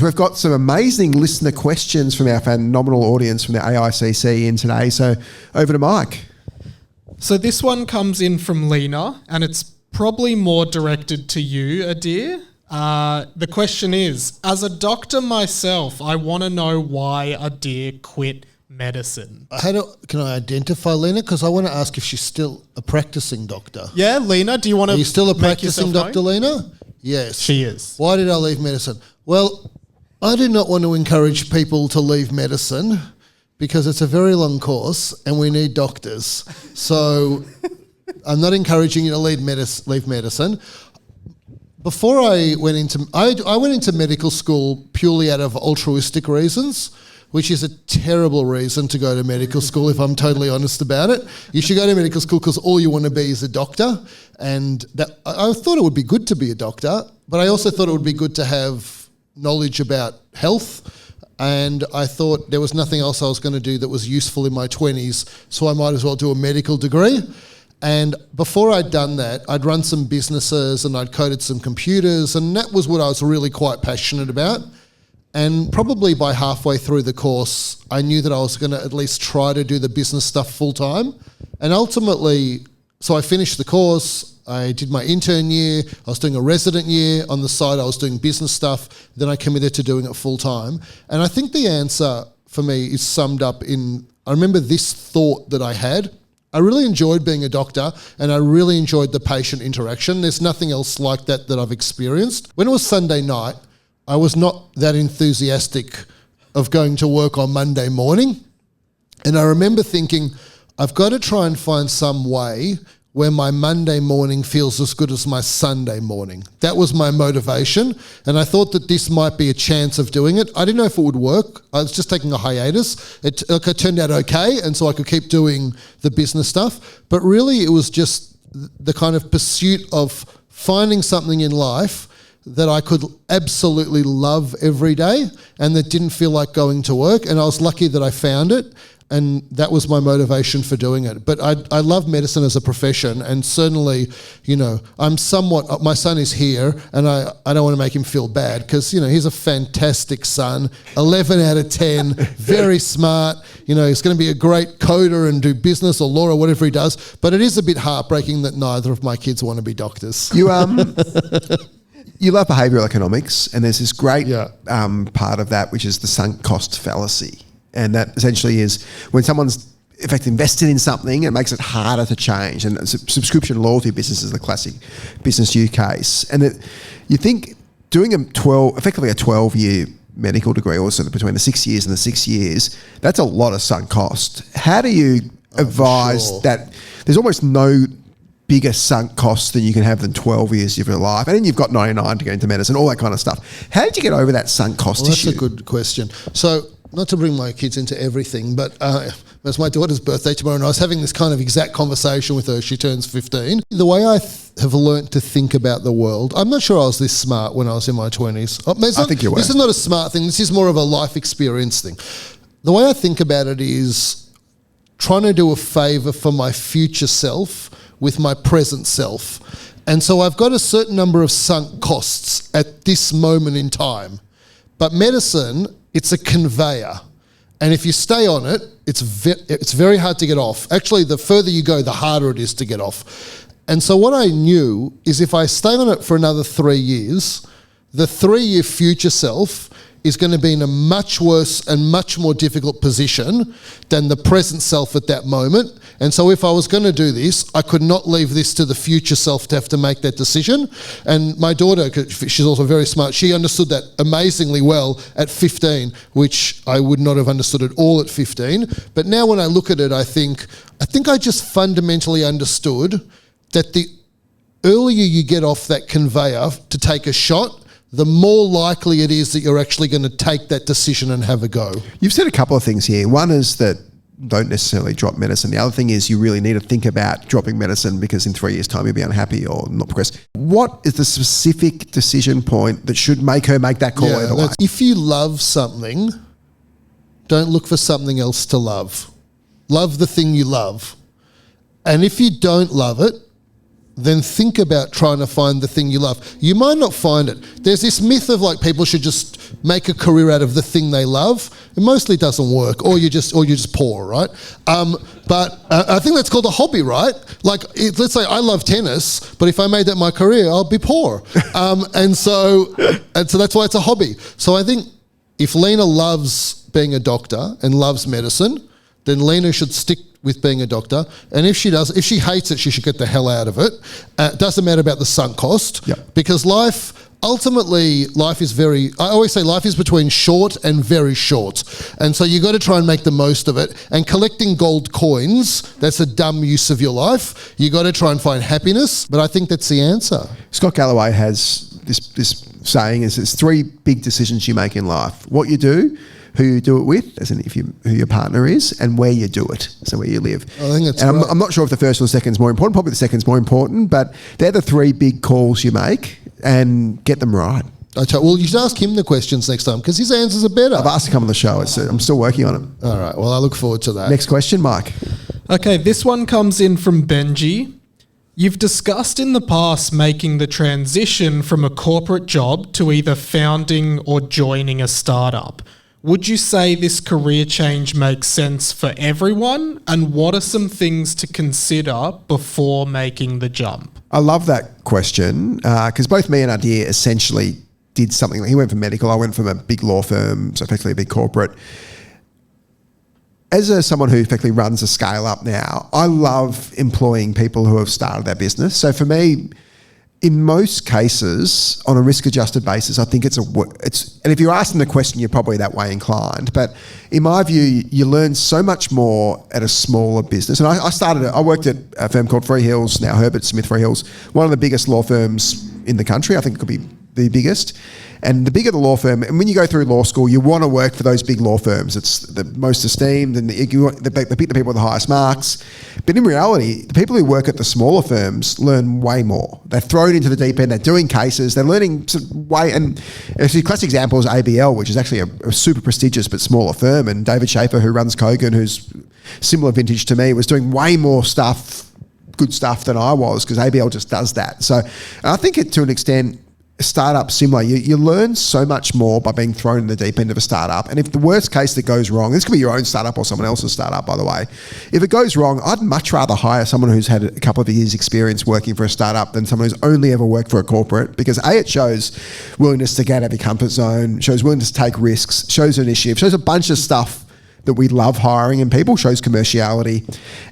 We've got some amazing listener questions from our phenomenal audience from the AICC in today. So over to Mike. So this one comes in from Lena, and it's probably more directed to you, Adir. The question is, as a doctor myself, I want to know why Adir quit medicine. Can I identify Lena? Because I want to ask if she's still a practicing doctor. Yeah, Lena, do you want to? Are you still a practicing doctor, Lena? Yes. She is. Why did I leave medicine? Well, I do not want to encourage people to leave medicine because it's a very long course and we need doctors. So I'm not encouraging you to leave medicine. Before I went into medical school purely out of altruistic reasons, which is a terrible reason to go to medical school, if I'm totally honest about it. You should go to medical school because all you want to be is a doctor. And I thought it would be good to be a doctor, but I also thought it would be good to have knowledge about health. And I thought there was nothing else I was going to do that was useful in my 20s, so I might as well do a medical degree. And before I'd done that, I'd run some businesses and I'd coded some computers, and that was what I was really quite passionate about. And probably by halfway through the course, I knew that I was going to at least try to do the business stuff full time. And ultimately, so I finished the course, I did my intern year, I was doing a resident year, on the side I was doing business stuff, then I committed to doing it full time. And I think the answer for me is summed up in, I remember this thought that I had. I really enjoyed being a doctor and I really enjoyed the patient interaction. There's nothing else like that I've experienced. When it was Sunday night, I was not that enthusiastic of going to work on Monday morning. And I remember thinking, I've got to try and find some way where my Monday morning feels as good as my Sunday morning. That was my motivation. And I thought that this might be a chance of doing it. I didn't know if it would work. I was just taking a hiatus. It turned out okay. And so I could keep doing the business stuff. But really it was just the kind of pursuit of finding something in life that I could absolutely love every day and that didn't feel like going to work. And I was lucky that I found it. And that was my motivation for doing it. But I love medicine as a profession, and certainly, I'm somewhat, my son is here, and I don't want to make him feel bad because, he's a fantastic son, 11 out of 10, very smart, he's going to be a great coder and do business or law or whatever he does. But it is a bit heartbreaking that neither of my kids want to be doctors. You love behavioural economics, and there's this great part of that, which is the sunk cost fallacy. And that essentially is when someone's in fact invested in something, it makes it harder to change. And subscription loyalty business is the classic business use case. And you think doing effectively a 12-year medical degree, also between the 6 years and the 6 years, that's a lot of sunk cost. How do you advise that there's almost no bigger sunk costs than you can have than 12 years of your life? And then you've got 99 to go into medicine, all that kind of stuff. How did you get over that sunk cost issue? That's a good question. So, not to bring my kids into everything, but it's my daughter's birthday tomorrow, and I was having this kind of exact conversation with her. She turns 15. The way I have learnt to think about the world, I'm not sure I was this smart when I was in my 20s. I think you were. This is not a smart thing. This is more of a life experience thing. The way I think about it is trying to do a favour for my future self with my present self. And so I've got a certain number of sunk costs at this moment in time. But medicine, it's a conveyor. And if you stay on it, it's very hard to get off. Actually, the further you go, the harder it is to get off. And so what I knew is if I stay on it for another 3 years, the 3-year future self is going to be in a much worse and much more difficult position than the present self at that moment. And so if I was going to do this, I could not leave this to the future self to have to make that decision. And my daughter, she's also very smart, she understood that amazingly well at 15, which I would not have understood at all at 15. But now when I look at it, I think I just fundamentally understood that the earlier you get off that conveyor to take a shot, the more likely it is that you're actually going to take that decision and have a go. You've said a couple of things here. One is that don't necessarily drop medicine. The other thing is you really need to think about dropping medicine because in 3 years' time you'll be unhappy or not progress. What is the specific decision point that should make her make that call either way? If you love something, don't look for something else to love. Love the thing you love. And if you don't love it, then think about trying to find the thing you love. You might not find it. There's this myth of like people should just make a career out of the thing they love. It mostly doesn't work, or you're just poor, right? But I think that's called a hobby, right? Like, let's say I love tennis, but if I made that my career, I'll be poor. And so that's why it's a hobby. So I think if Lena loves being a doctor and loves medicine, then Lena should stick with being a doctor. And if she hates it, she should get the hell out of it. It doesn't matter about the sunk cost, because ultimately, life is I always say life is between short and very short. And so you got to try and make the most of it. And collecting gold coins, that's a dumb use of your life. You got to try and find happiness. But I think that's the answer. Scott Galloway has this saying is there's 3 big decisions you make in life. What you do, who you do it with, as in who your partner is, and where you do it, so where you live. I think that's I'm not sure if the first or the second is more important. Probably the second is more important, but they're the 3 big calls you make, and get them right. Well, you should ask him the questions next time, because his answers are better. I've asked to come on the show. I'm still working on it. All right. Well, I look forward to that. Next question, Mike. Okay, this one comes in from Benji. You've discussed in the past making the transition from a corporate job to either founding or joining a startup. Would you say this career change makes sense for everyone? And what are some things to consider before making the jump? I love that question because both me and Adir essentially did something. He went from medical, I went from a big law firm, so effectively a big corporate. As someone who effectively runs a scale up now, I love employing people who have started their business. So for me, in most cases, on a risk-adjusted basis, I think it's and if you're asking the question, you're probably that way inclined. But in my view, you learn so much more at a smaller business. And I worked at a firm called Freehills, now Herbert Smith Freehills, one of the biggest law firms in the country. I think it could be the biggest. And the bigger the law firm, and when you go through law school, you want to work for those big law firms. It's the most esteemed, and they pick the people with the highest marks. But in reality, the people who work at the smaller firms learn way more. They're thrown into the deep end. They're doing cases. They're learning way. And a classic example is ABL, which is actually a super prestigious but smaller firm. And David Schaefer, who runs Kogan, who's similar vintage to me, was doing way more good stuff than I was, because ABL just does that. So I think to an extent, startup similar. You learn so much more by being thrown in the deep end of a startup. And if the worst case that goes wrong, this could be your own startup or someone else's startup, by the way. If it goes wrong, I'd much rather hire someone who's had a couple of years experience working for a startup than someone who's only ever worked for a corporate, because it shows willingness to get out of your comfort zone, shows willingness to take risks, shows initiative, shows a bunch of stuff that we love hiring in people, shows commerciality,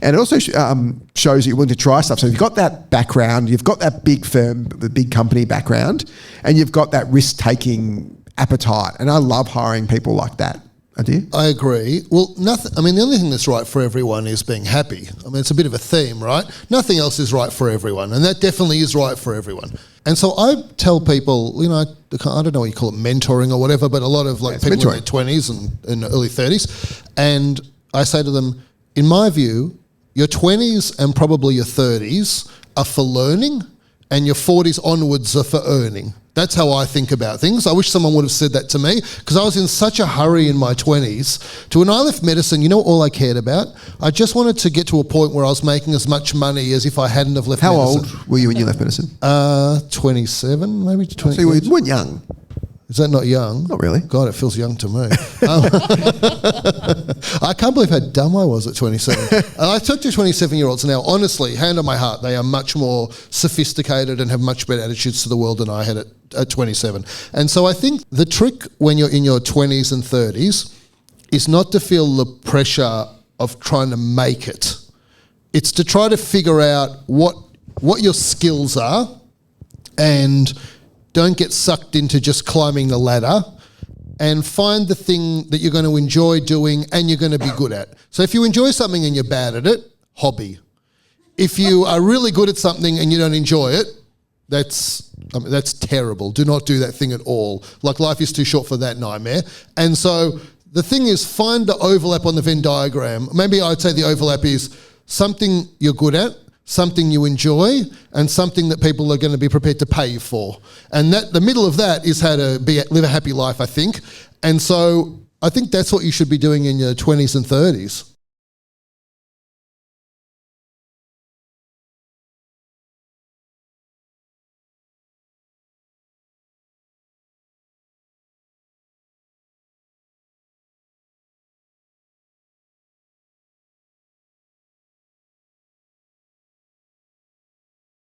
and it also shows that you're willing to try stuff. So you've got that background, you've got that big firm, the big company background, and you've got that risk-taking appetite. And I love hiring people like that. Adir? I agree. Well, the only thing that's right for everyone is being happy. I mean, it's a bit of a theme, right? Nothing else is right for everyone, and that definitely is right for everyone. And so I tell people, I don't know what you call it, mentoring or whatever, but a lot of people in their 20s and early 30s, and I say to them, in my view, your 20s and probably your 30s are for learning, and your 40s onwards are for earning. That's how I think about things. I wish someone would have said that to me, because I was in such a hurry in my 20s. To when I left medicine, all I cared about? I just wanted to get to a point where I was making as much money as if I hadn't have left medicine. How old were you when you left medicine? 27, maybe 20. So you weren't young. Is that not young? Not really. God, it feels young to me. I can't believe how dumb I was at 27. I talk to 27-year-olds now, honestly, hand on my heart, they are much more sophisticated and have much better attitudes to the world than I had at 27. And so I think the trick when you're in your 20s and 30s is not to feel the pressure of trying to make it. It's to try to figure out what your skills are, and don't get sucked into just climbing the ladder, and find the thing that you're going to enjoy doing and you're going to be good at. So if you enjoy something and you're bad at it, hobby. If you are really good at something and you don't enjoy it, that's terrible. Do not do that thing at all. Life is too short for that nightmare. And so the thing is, find the overlap on the Venn diagram. Maybe I'd say the overlap is something you're good at, something you enjoy, and something that people are going to be prepared to pay you for. And that the middle of that is how to live a happy life, I think. And so I think that's what you should be doing in your 20s and 30s.